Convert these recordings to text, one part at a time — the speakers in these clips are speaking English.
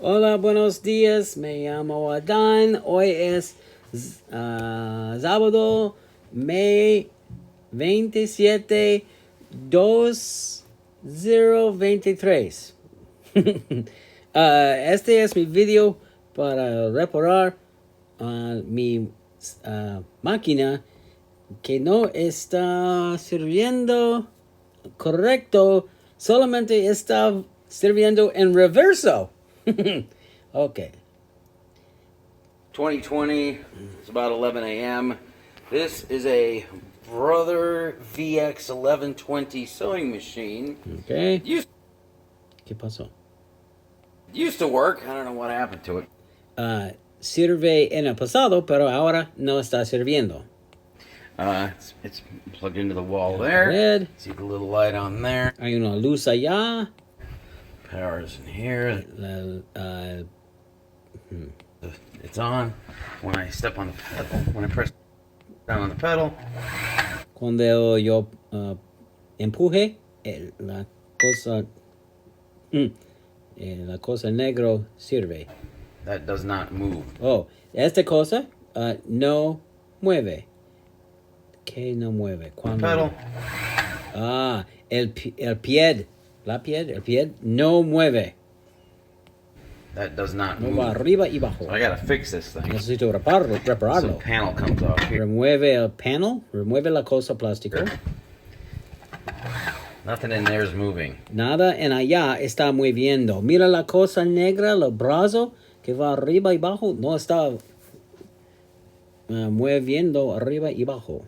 Hola, buenos días. Me llamo Adán. Hoy es sábado, May 27, 2023. Este es mi video para reparar mi máquina que no está sirviendo correcto, solamente está sirviendo en reverso. Okay. 2020, it's about 11 a.m. This is a Brother VX-1120 sewing machine. Okay. ¿Qué pasó? Used to work. I don't know what happened to it. Sirve en el pasado, pero ahora no está sirviendo. It's plugged into the wall there. Red. See the little light on there. Hay una luz allá. Power's in here. It's on. When I step on the pedal, when I press down on the pedal. Cuando yo empuje, la cosa negro sirve. That does not move. Oh, esta cosa no mueve. ¿Qué no mueve? ¿Cuándo? Pedal. El pie. El pie no mueve. That does not move. No va arriba y abajo. So I gotta fix this thing. Necesito repararlo. Some panel comes off here. Remueve el panel. Remueve la cosa plástica. Nothing in there is moving. Nada en allá está moviendo. Mira la cosa negra, el brazo que va arriba y abajo. No está moviendo arriba y abajo.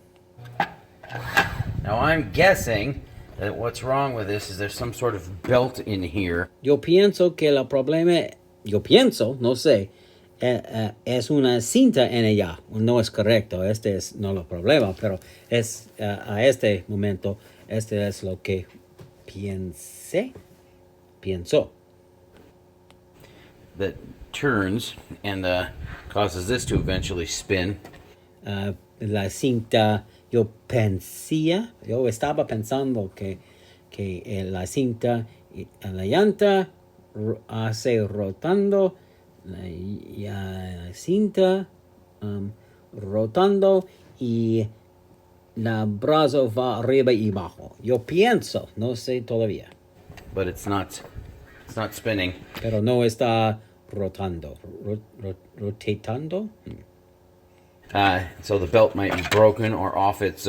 Now I'm guessing that what's wrong with this is there's some sort of belt in here. Yo pienso que el problema, no sé, es una cinta en ella. No es correcto, este es no el problema, pero es a este momento, este es lo que pienso. That turns and causes this to eventually spin. La cinta, yo estaba pensando que la cinta, la llanta hace rotando, la cinta rotando y la brazo va arriba y abajo. Yo pienso, no sé todavía. But it's not spinning. Pero no está rotando. Rotatando? So the belt might be broken or off its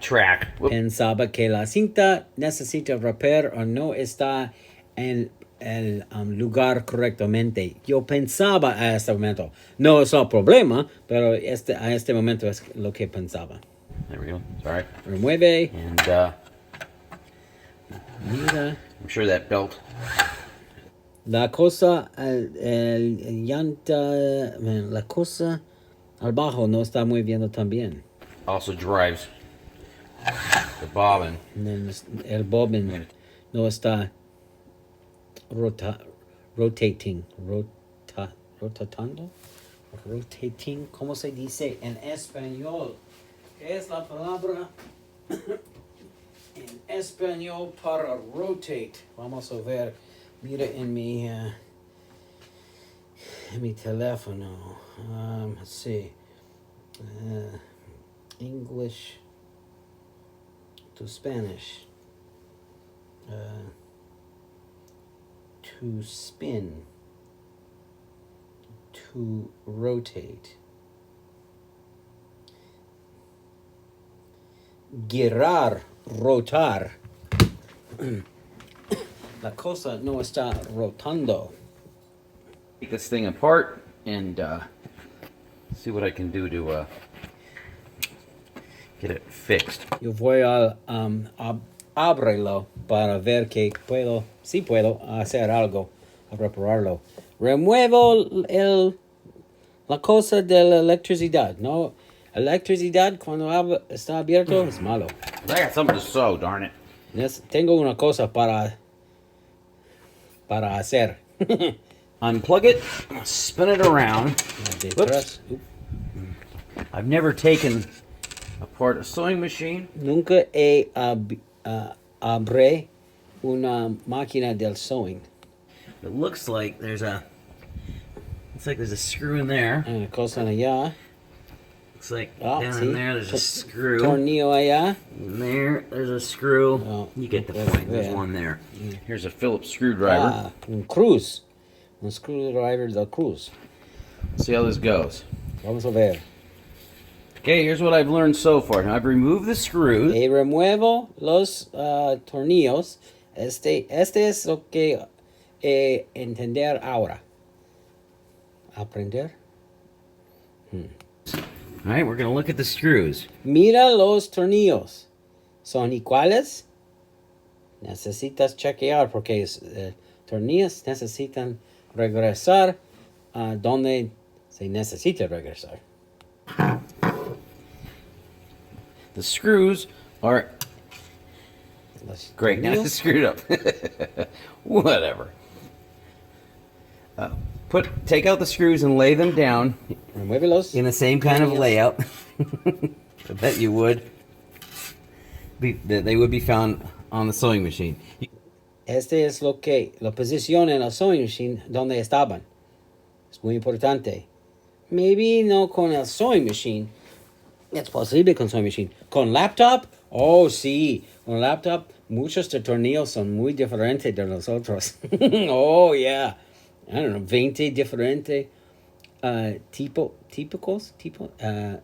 track. Pensaba que la cinta necesita repair o no está en el lugar correctamente. Yo pensaba a este momento. No es el problema, pero a este momento es lo que pensaba. There we go. Sorry. Remueve. And mira. I'm sure that belt. La cosa, llanta, la cosa al bajo no está moviendo también. Also drives the bobbin. El bobbin no está rotating. Rotando. Rotating. ¿Cómo se dice en español? ¿Qué es la palabra en español para rotate? Vamos a ver. Mira en mi teléfono. Let's see. English to Spanish. To spin. To rotate. Girar, rotar. La cosa no está rotando. Take this thing apart and see what I can do to get it fixed. Yo voy a abrirlo para ver que si puedo hacer algo a repararlo. Remuevo la cosa de la electricidad, ¿no? Electricidad cuando está abierto es malo. I got something to sew, darn it. Tengo una cosa para hacer. Unplug it, spin it around. Whoops. I've never taken apart a sewing machine. Nunca he abre una máquina del sewing. it looks like there's a screw in there. Cosa allá. Looks like down in there's a screw. Tornillo allá. And there's a screw. Oh, you get the point. There's one there. Here's a Phillips screwdriver. Un cruz. Un screwdriver del cruz. Let's see how this goes. Vamos a ver. Okay, here's what I've learned so far. Now I've removed the screws. Remuevo los tornillos. Este es lo que entender ahora. Aprender. All right, we're going to look at the screws. Mira los tornillos. ¿Son iguales? Necesitas chequear porque tornillos necesitan regresar a donde se necesita regresar. The screws are great. Now it's screwed up. Whatever. Take out the screws and lay them down in the same kind of layout. I bet you would. They would be found on the sewing machine. Este es la posición en la sewing machine donde estaban. Es muy importante. Maybe no con el sewing machine. Es posible con sewing machine. Con laptop, oh sí. Con laptop, muchos de tornillos son muy diferentes de los otros. Oh yeah. I don't know, 20 diferentes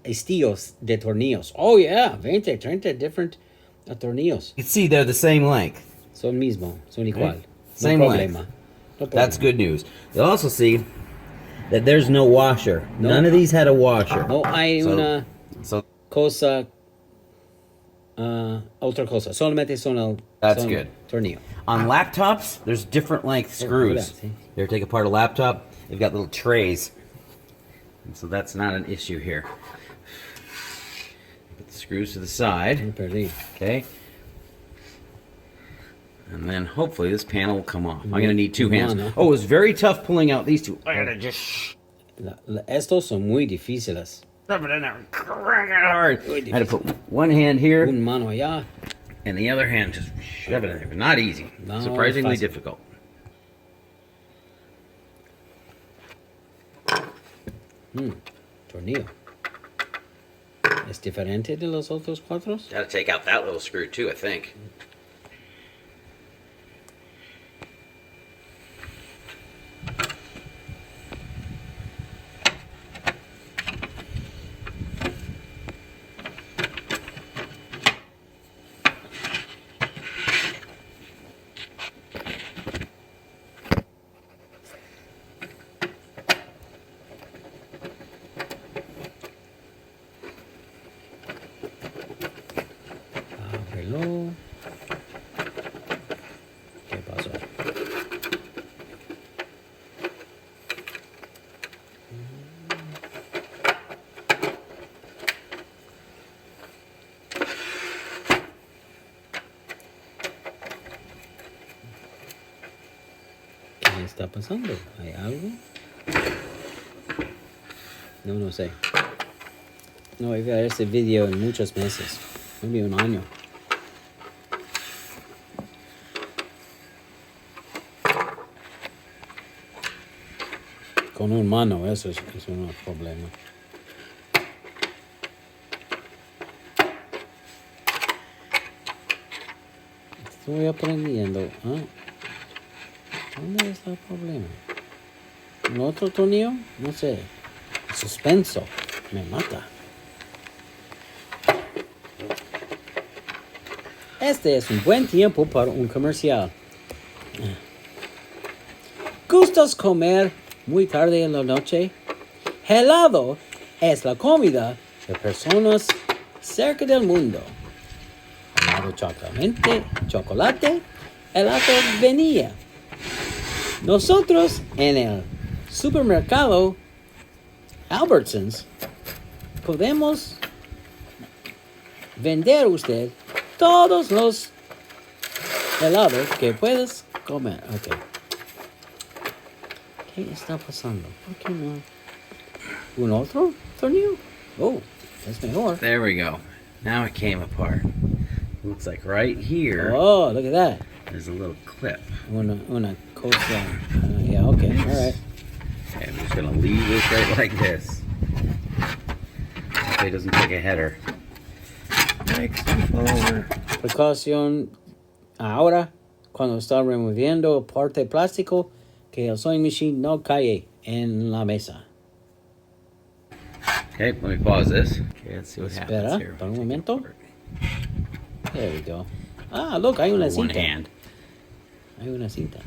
estilos de tornillos. Oh yeah, 20, 30 different tornillos. You can see they're the same length. Son mismo, son igual. Right. Same length. No, that's good news. You'll also see that there's no washer. No, none of these had a washer. No hay una cosa, otra cosa. Solamente son that's good. Tornillo. On laptops, there's different length screws. You ever take apart a laptop? They've got little trays. And so that's not an issue here. Put the screws to the side. Okay. And then hopefully this panel will come off. I'm going to need two hands. Oh, it was very tough pulling out these two. I got to just... Estos son muy difíciles. Stuff it in there and crank it hard. I had to put one hand here. Un mano allá. And the other hand just shove it in there. But not easy. No, surprisingly difficult. Tornillo. ¿Es diferente de los otros cuatro? Got to take out that little screw too, I think. ¿Qué pasó? ¿Qué está pasando? ¿Hay algo? No sé. No voy a ver este video en muchos meses. Maybe un año. Con un mano, eso es un problema. Estoy aprendiendo. ¿Dónde está el problema? ¿Un otro tornillo? No sé. Suspenso. Me mata. Este es un buen tiempo para un comercial. ¿Gustas comer muy tarde en la noche? Helado es la comida de personas cerca del mundo. Helado chocolate, helado vainilla. Nosotros en el supermercado Albertsons podemos vender usted todos los helados que puedes comer. Okay. ¿Qué está pasando? ¿Por qué no? ¿Un otro tornillo? Oh, that's mejor. There we go. Now it came apart. Looks like right here. Oh, look at that. There's a little clip. una cosa. Yeah, okay, all right. Okay, I'm just gonna leave this right like this. Hopefully it doesn't take a header. Precaución ahora, cuando está removiendo parte plástico, que el sewing machine no cae en la mesa. Okay, let me pause this. Okay, let's see what happens Espera, here. para un momento. There we go. Ah, look, hay una One cinta. hand. Hay una cinta.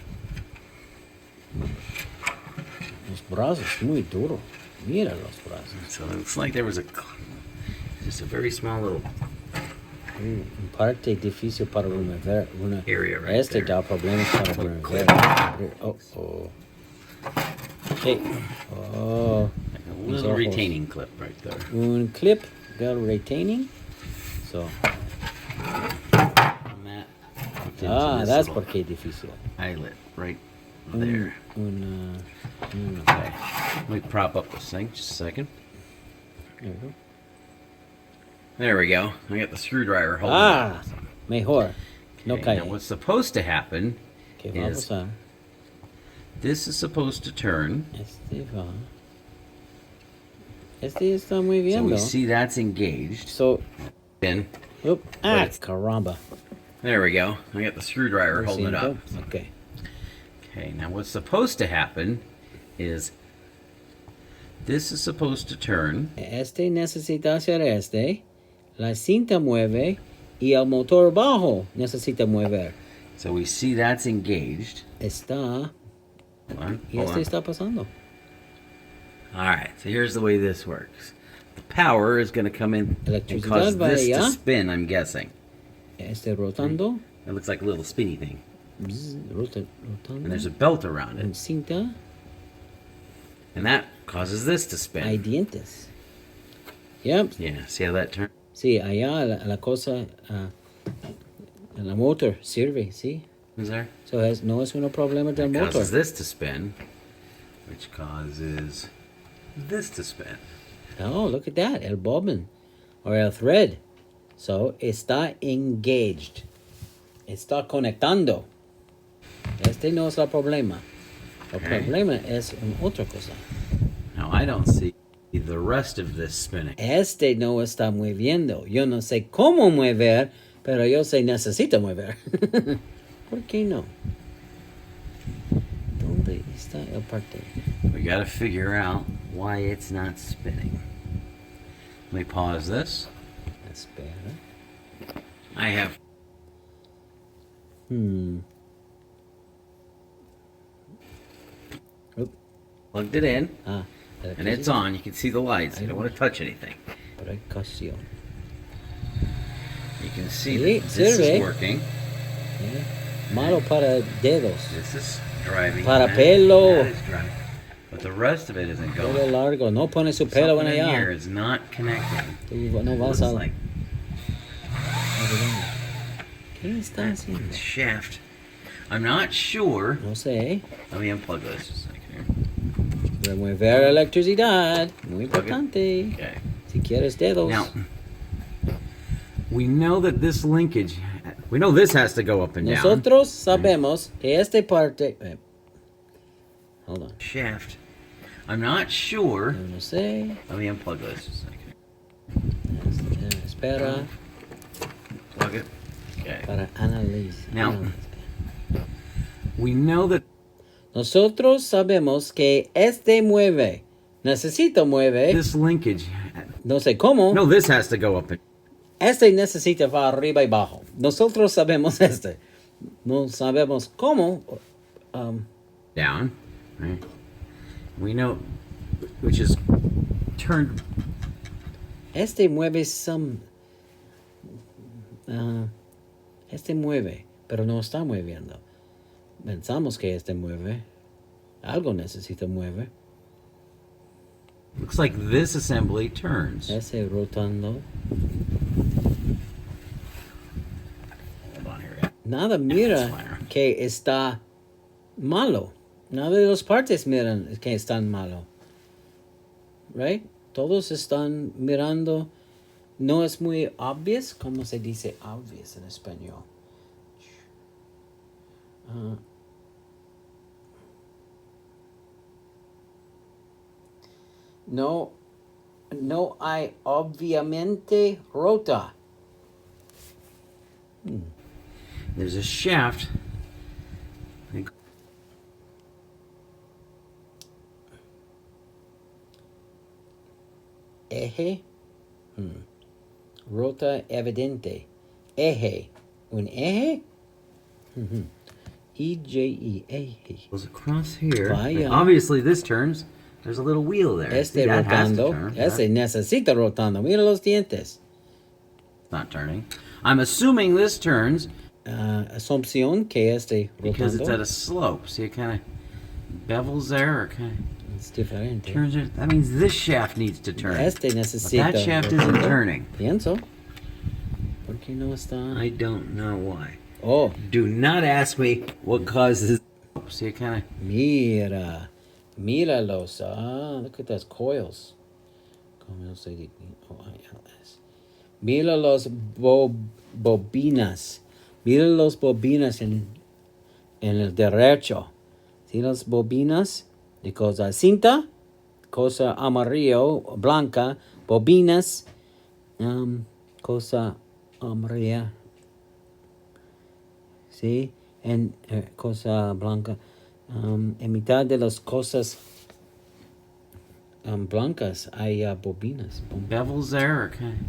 Los brazos, muy duro. Mira los brazos. So it looks like there was just a very small little Un parte difícil para remover. area right Este there. da problemas para remover. Oh. Hey. Oh. Like a little retaining clip right there. Un clip del retaining. So. And that hooked into this That's little porque es difícil. eyelet right there. Okay. Let me prop up this thing just a second. There we go. There we go. I got the screwdriver holding it. Mejor. No Okay, cae. now what's supposed to happen Que is vamos a. this is supposed to turn. Este va. Este está muy So bien. we see that's engaged. So, In. caramba. There we go. I got the screwdriver holding it up. Okay. Okay, now what's supposed to happen is this is supposed to turn. Este necesita hacer este. La cinta mueve y el motor bajo necesita mover. So we see that's engaged. Está. Hold on, Y hold este on. está pasando. All right, so here's the way this works. The power is going to come in and Electricidad cause va this to allá. spin, I'm guessing. Este rotando. It looks like a little spinny thing. Rotando. And there's a belt around En it. cinta And that causes this to hay spin. dientes. Yep. Yeah, see how that turns? Sí, allá la cosa. La motor sirve, sí. Is there? So no es un problema del It motor. causes this to spin, which causes this to spin. Oh, look at that. El bobbin. Or el thread. So, está engaged. Está conectando. Este no es el problema. El Okay. problema es otra cosa. Now I don't see the rest of this spinning. Este no está moviendo. Yo no sé cómo mover, pero yo sé necesita mover. ¿Por qué no? ¿Dónde está el parte? We got to figure out why it's not spinning. Let me pause this. Espera. I have Oop. plugged it in, Ah, and it's on. You can see the lights. You don't want to touch anything. Precaución. You can see Sí, that this sirve. is working. Malo para dedos. This is driving. Para that- pelo. that is driving. But the rest of it isn't Pelo going. largo. No pone su pelo en Something in here allá. is not connecting. Tú no It vas looks a... like ¿Qué está haciendo? the shaft. I'm not sure. No sé. Let me unplug this just a second here. Remover electricidad. Muy importante. Okay. Si quieres dedos. Now, we know that this linkage, we know this has to go up and down. Nosotros sabemos que esta parte... hold on. Shaft. I'm not sure. Yo no sé. Let me unplug this just a second. Espera Plug it. Okay. para analizar. Now, we know that Nosotros sabemos que este mueve. Necesita mueve. this linkage, No sé cómo. no, this has to go up and Este necesita va arriba y abajo. Nosotros sabemos este. No sabemos cómo. down. Right? We know, which is turned. Este mueve este mueve, pero no está moviendo. Pensamos que este mueve. Algo necesita mover. Looks like this assembly turns. Ese rotando. Hold on here. Nada mira That's fine. que está malo. Nada de las partes miran que están malo. Right? Todos están mirando. No es muy obvious. ¿Cómo se dice obvious en español? No, no hay obviamente rota. There's a shaft. Eje. Rota evidente. Eje. Un eje? E-J-E. Eje. Goes across here. Vaya. Obviously, this turns. There's a little wheel there. Este See, that has to rotando. turn. Ese necesita rotando. Mira los dientes. Not turning. I'm assuming this turns Asunción que este because it's at rotando. a slope. See, it kind of bevels there, or kind Es diferente. of turns it. That means this shaft needs to turn. Este But necesita that shaft isn't rotando. turning. Pienso. ¿Por qué no está? I don't know why. Oh, Do not ask me what causes. See, it kind of. mira. Míralos. Ah, look at those coils. O-I-L-S. Mira los bobinas. Mira los bobinas en el derecho. ¿Sí las bobinas? De cosa cinta, cosa amarillo, blanca, bobinas, cosa amarilla. ¿Sí? En cosa blanca. En mitad de las cosas blancas hay bobinas. Bevels there, or kind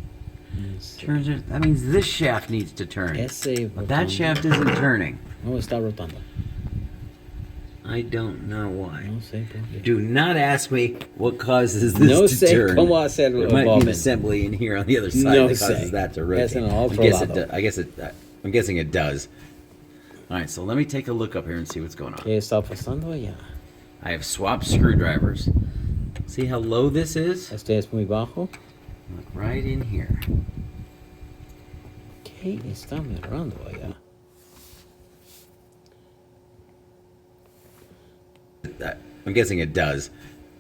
of turns it. That means this shaft needs to turn. Ese But that rotando. shaft isn't turning. No está rotando. I don't know why. No sé por qué. Do not ask me what causes this No to sé turn. cómo hacer There might be bobbin. an assembly in here on the other side No that causes sé. that to Es en rotate. el otro lado. I'm guessing it does. All right, so let me take a look up here and see what's going on. ¿Qué está pasando allá? I have swapped screwdrivers. See how low this is? Este es muy bajo. Look right in here. ¿Qué está mirando allá? I'm guessing it does.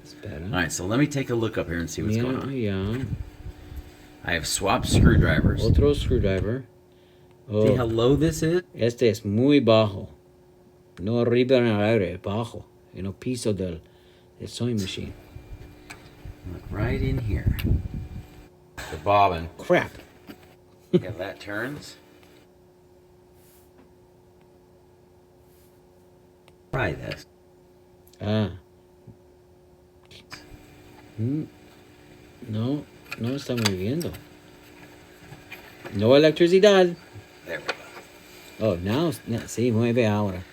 Espera. All right, so let me take a look up here and see what's Mira going on. allá. I have swapped screwdrivers. Otro screwdriver. See how Oh, low this is? este es muy bajo. No arriba en el aire, bajo. En el piso del sewing machine. Look right in here. The bobbin. Crap. Yeah, that turns. Try this. Ah. No, no está moviendo. No electricidad. There we go. Oh, now, sí, mueve ahora.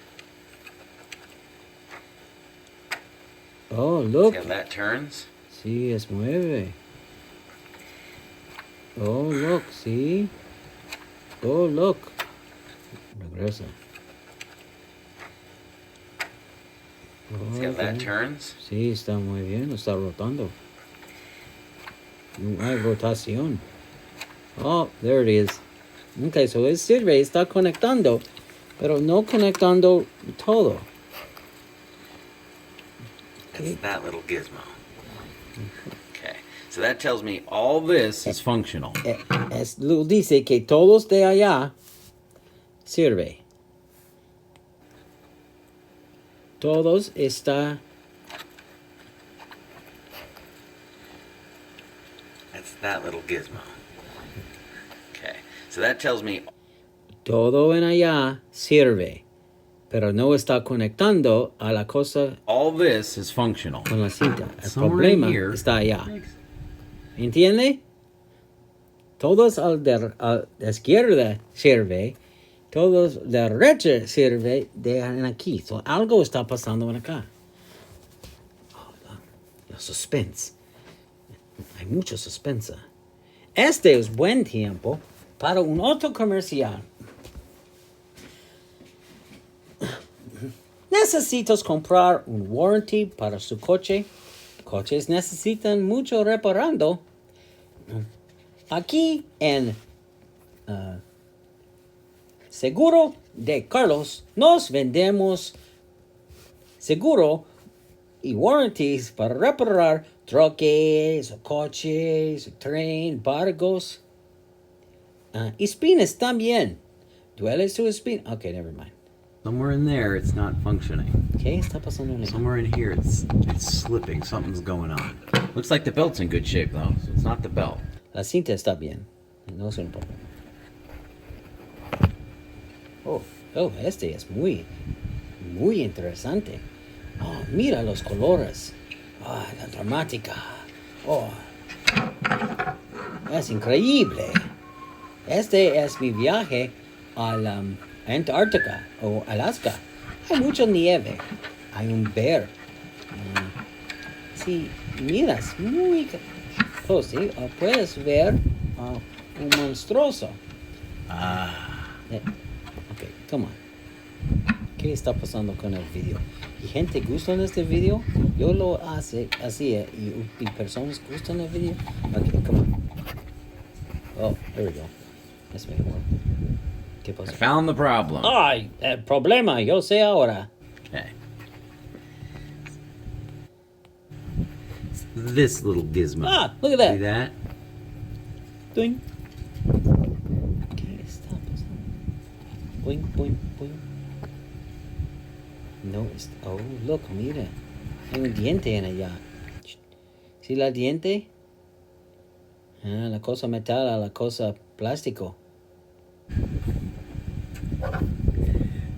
Oh, look. See how that turns? Sí, es mueve. Oh, look, sí. Oh, look. Regresa. Oh, See how that okay. turns? Sí, está muy bien, está rotando. No hay rotación. Oh, there it is. Okay, so el sirve está conectando, pero no conectando todo. That's that little gizmo. Okay, so that tells me all this is functional. Dice que todos de allá sirve. Todos está. That's that little gizmo. Okay, so that tells me Todo en allá sirve, pero no está conectando a la cosa all this is functional. con la cinta. El Somewhere in problema here. está allá. ¿Entiende? Todos a la izquierda sirve, todos la derecha sirve de aquí. So, algo está pasando en acá. Oh, la suspense. Hay mucho suspensa. Este es buen tiempo para un otro comercial. ¿Necesitas comprar un warranty para su coche? Coches necesitan mucho reparando. Aquí en Seguro de Carlos nos vendemos seguro y warranties para reparar troques, coches, tren, barcos. Y espinas también. ¿Duele su espina? Okay, never mind. Somewhere in there, it's not functioning. ¿Qué está pasando? Somewhere in here, it's slipping. Something's going on. Looks like the belt's in good shape, though, so it's not the belt. La cinta está bien. No es un problema. Oh, este es muy interesante. Oh, mira los colores. Ah, la dramática. Oh, es increíble. Este es mi viaje a la Antártica o Alaska. Hay mucha nieve. Hay un bear. Sí, miras muy close. ¿Sí? Puedes ver un monstruoso. Ok, come on. ¿Qué está pasando con el video? ¿Y gente gusta en este video? Yo lo hacía y personas gustan el video. Ok, come on. Oh, there we go. Es mejor. ¿Qué pasó? I found the problem. ¡Ay! El problema, yo sé ahora. Okay. This little gizmo. Ah, look at that. See that? Doing. ¿Qué está pasando? Boing, boing, boing. No, oh, look, mira. Hay un diente en allá. ¿Sí la diente? Ah, la cosa metal a la cosa plástico.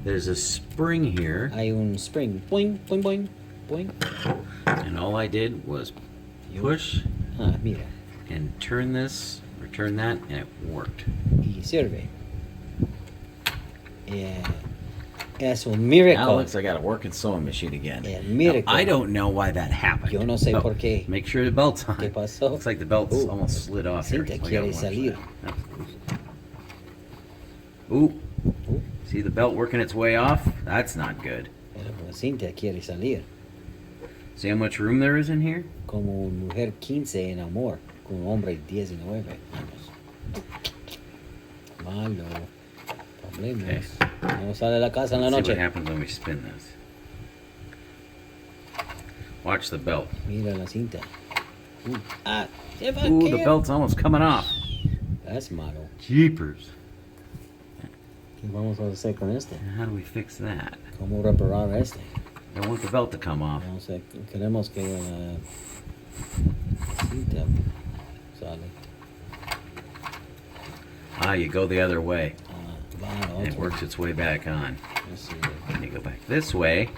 There's a spring here. Hay un spring. Boing, boing, boing, boing. And all I did was push Ah, mira. and turn this, or turn that, and it worked. Y sirve. Yeah. Es un miracle. Now it looks like I got a working sewing machine again. A miracle. Now, I don't know why that happened. Yo no sé So, por qué. Make sure the belt's on. ¿Qué pasó? Looks like the belt's almost slid off here. Cinta So I quiere gotta watch salir. that. Ooh. See the belt working its way off? That's not good. La cinta quiere salir. See how much room there is in here? Como una mujer 15 en amor con un hombre 19 años. Malo. Problemas. No sale de la casa en la Let's see what noche. happens when we spin this. Watch the belt. Mira la cinta. Se va a Ooh, the caer. belt's almost coming off. Es malo. Jeepers. ¿Qué vamos a hacer con este? How do we fix that? ¿Cómo reparar este? I don't want the belt to come off. No sé, queremos que la cinta sale. Ah, you go the other way. Va And it otro. works its way back on. Así. And you go back this way.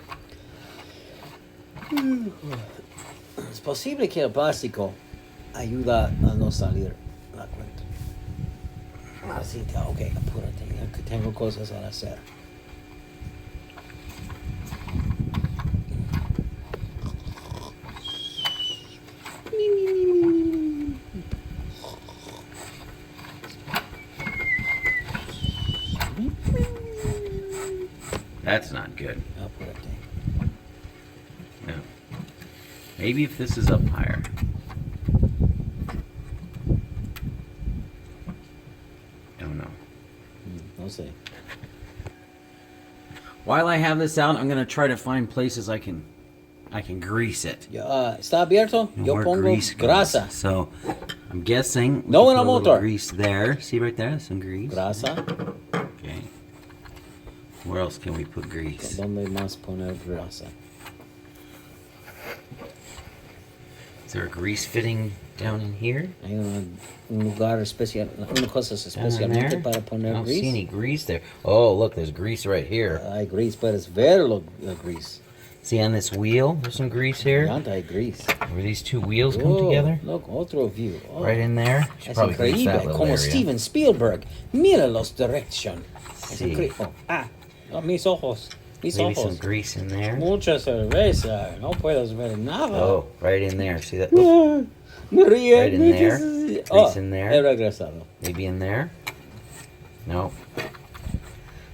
Es posible que el plástico ayuda a no salir la cuenta. La cinta, ok, apúrate, que tengo cosas a hacer. That's not good. Apúrate. No. Maybe if this is up higher. Don't know. No sé. While I have this out, I'm gonna try to find places I can grease it. ¿Está abierto? And Yo where pongo grease goes. grasa. So I'm guessing we No can en el put a little motor. grease there. See right there, some grease. Grasa. Okay. Where else can we put grease? ¿Dónde más poner grasa? Is there a grease fitting down in here? Hay un lugar especial, una cosa Down in especialmente there? para I poner don't see any grease. grease there. Oh, look, there's grease right here. Hay grease, puedes ver la grease. See on this wheel, there's some grease here. Llanta hay grease. Where these two wheels come Oh, together. look, otro view. Oh, Right in there. Should es probably grease that increíble, little como area. Steven Spielberg. Mira los direction. Es Sí. increíble. Oh, mis ojos. Mis Maybe some ojos. grease in there. Mucha cerveza. No puedes ver nada. Oh, right in there. See that? Oop, Me ríe. Right in there. Grease in there. He regresado. maybe in there. No.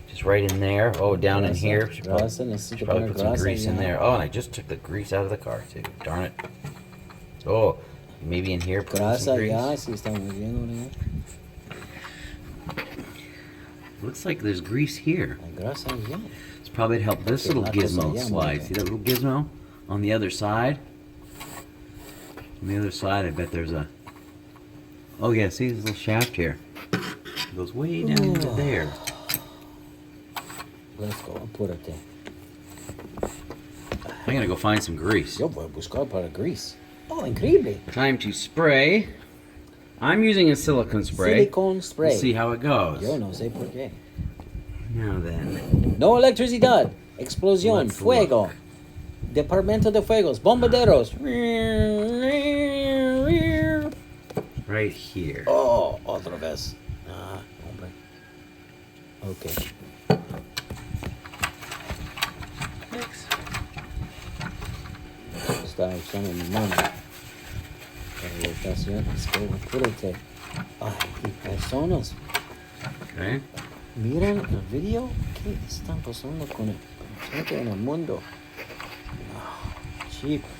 Just right in there. Oh, down in Grasa, here. Should probably, grasa, necesito should probably poner put some grasa grease in ya. there. Oh, and I just took the grease out of the car too. Darn it. Oh, maybe in here. Put some Grasa grease. ya, si estamos viendo. Looks like there's grease here. La grasa ya. It's probably to help this Okay, little la cosa gizmo ya, slide. mira. See that little gizmo on the other side? On the other side, I bet there's a. Oh yeah, see this little shaft here. It goes way down into there. Let's go, apúrate. I'm gonna go find some grease. Yo voy a buscar para grease. Oh, increíble. Time to spray. I'm using a silicone spray. Silicone spray. We'll see how it goes. Yo no sé por qué. Now then. No electricidad. Explosión. Let's Fuego. look. Departamento de Fuegos. Bombarderos. Right here. Oh, otra vez. Ah, hombre. Okay. Mix. Está usando mi mano. Para rotación. Apúrate. Ay, y personas. Okay. Miran el video. ¿Qué están pasando con el gente en el mundo? Oh, chicos.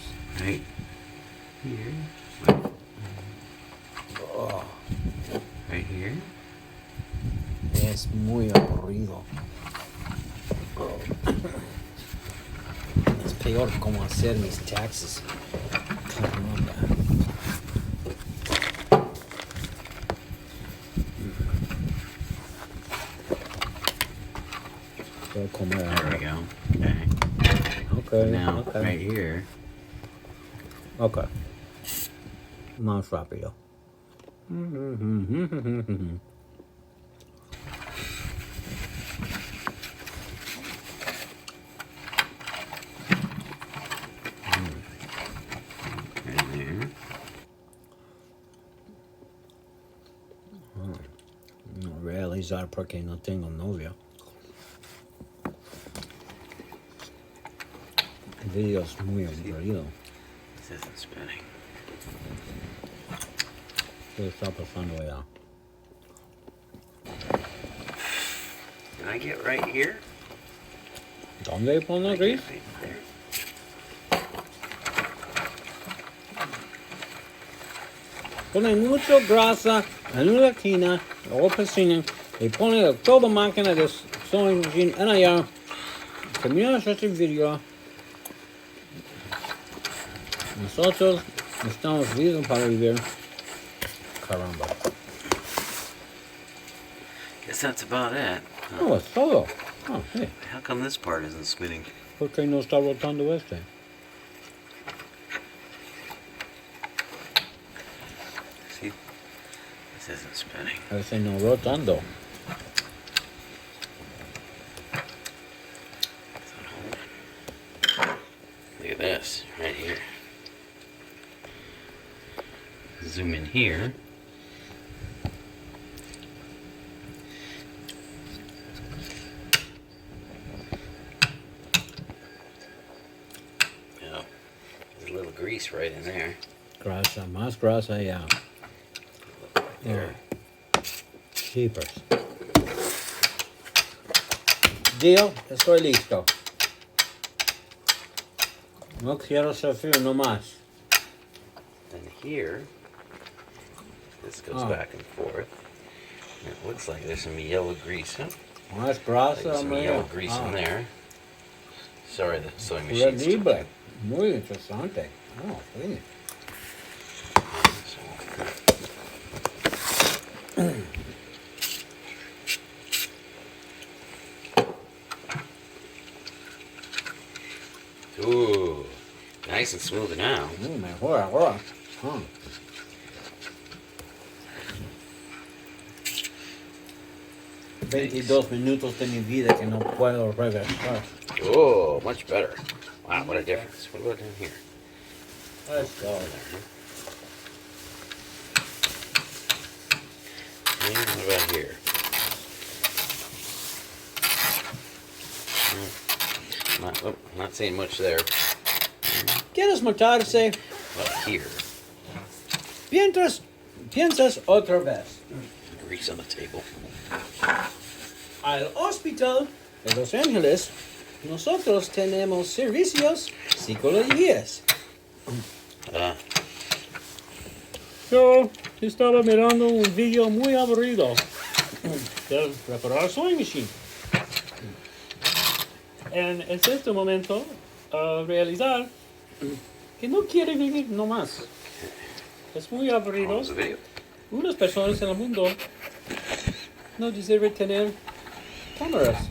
Right here. Oh, Right here. es muy aburrido. Oh. Es peor como hacer mis taxes. Caramba. Voy a comer There we ahora. go. Okay. Okay, Now, okay. right here. Okay. Más rápido. Right there. No realizar porque no tengo novia. El video es muy aburrido. This isn't spinning. ¿Qué está pasando allá? Can I get right here? ¿Dónde pone I gris? get right there. Pone mucha grasa en una esquina o piscina y pone toda máquina de sewing machine en allá. Termina este video. Nosotros estamos vivos para vivir. Caramba. Guess that's about it. No, es todo. Oh, sí. How come this part isn't spinning? ¿Por qué no está rotando este? See? This isn't spinning. Este no rotando. Look at this, right here. Zoom in here. Yeah, there's a little grease right in there. Grasa, más grasa ya. There. Cheapers. Deal, estoy listo. No quiero sufrir no más. Then here, this goes Oh. back and forth. And it looks like there's some yellow grease, huh? Más Like grasa, some hombre. yellow grease Ah, in there. Sorry, the sewing machine's too increíble. big. Muy interesante. Oh, sí. Ooh, nice and smooth now. Mejor ahora. Ah. Nice. 22 minutos de mi vida que no puedo regresar. Oh, much better. Wow, what a difference. What about down here? Let's go. And what about here? Not seeing much there. ¿Quieres matarse? But here, Piensas otra vez. grease on the table. Al hospital de Los Ángeles, nosotros tenemos servicios psicológicos. Yo estaba mirando un video muy aburrido de reparar sewing machine. En este momento, realizar que no quiere vivir nomás. Es muy aburrido. Pause the video. Unas personas en el mundo no deserven tener cámaras.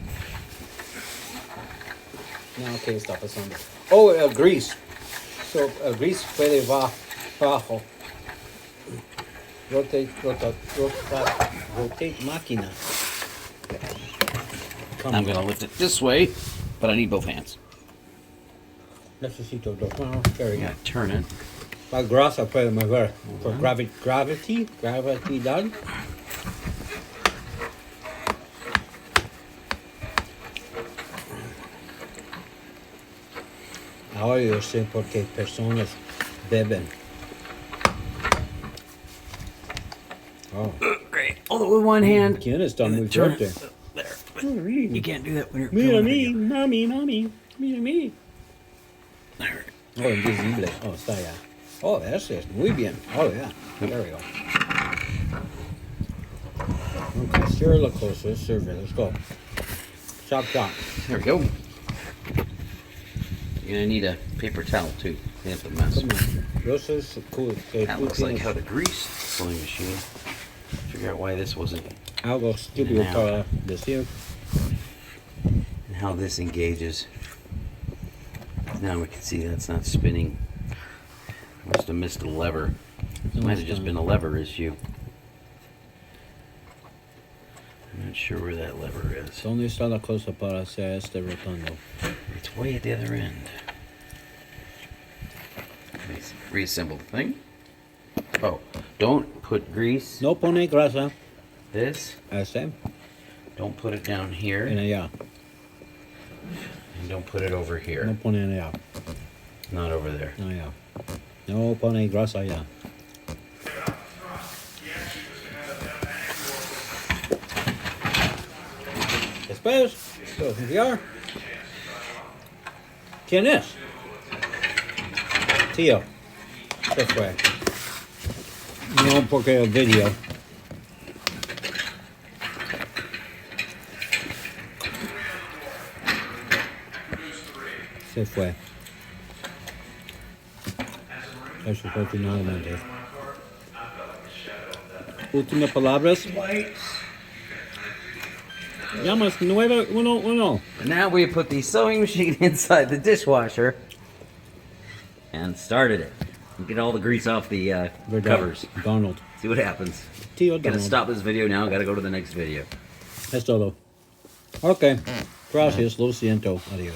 No, ¿qué está pasando? Oh, el grease. So, el grease puede bajo. Rotate máquina. I'm going to lift it this way, but I need both hands. Necesito dos manos. There we You go. got to turn it. La grasa puede mover. Por gravedad. Ahora yo sé por qué personas beben. Oh. Great. Hold it with one hand. ¿Quién está muy Turn fuerte? it. There. You can't do that when you're Mira filming mí, video. mami, mira mí. There. Oh, invisible. Oh, está ya. Oh, ese es muy bien. Oh, yeah. There we go. Okay, stir la cosa, sirve. Let's go. Chop, chop. There we go. You're going to need a paper towel, too. Clean up the mess. Come on. This is cool. That looks like how to grease the sewing machine. Figure out why this wasn't, Algo estúpido Now. para decir. and how this engages. Now we can see that's not spinning. Must have missed a lever. Might have just been a lever issue. I'm not sure where that lever is. ¿Dónde está la cosa para hacer este rotundo? It's way at the other end. Let's reassemble the thing. Oh, don't put grease. No pone grasa. This. Ese. Don't put it down En here. allá. And don't put it over No here. pone en allá. Not over there. Allá. No pone grasa allá. Después, puedo enviar. ¿Quién es? Tío. Se fue. No, porque el video. Se fue. Desafortunadamente. Últimas palabras. Llamas 911. And now we put the sewing machine inside the dishwasher and started it. Get all the grease off the covers. Donald. See what happens. Tío Gotta Donald. stop this video now. Gotta go to the next video. Es todo. Ok. Gracias. Lo siento. Adiós.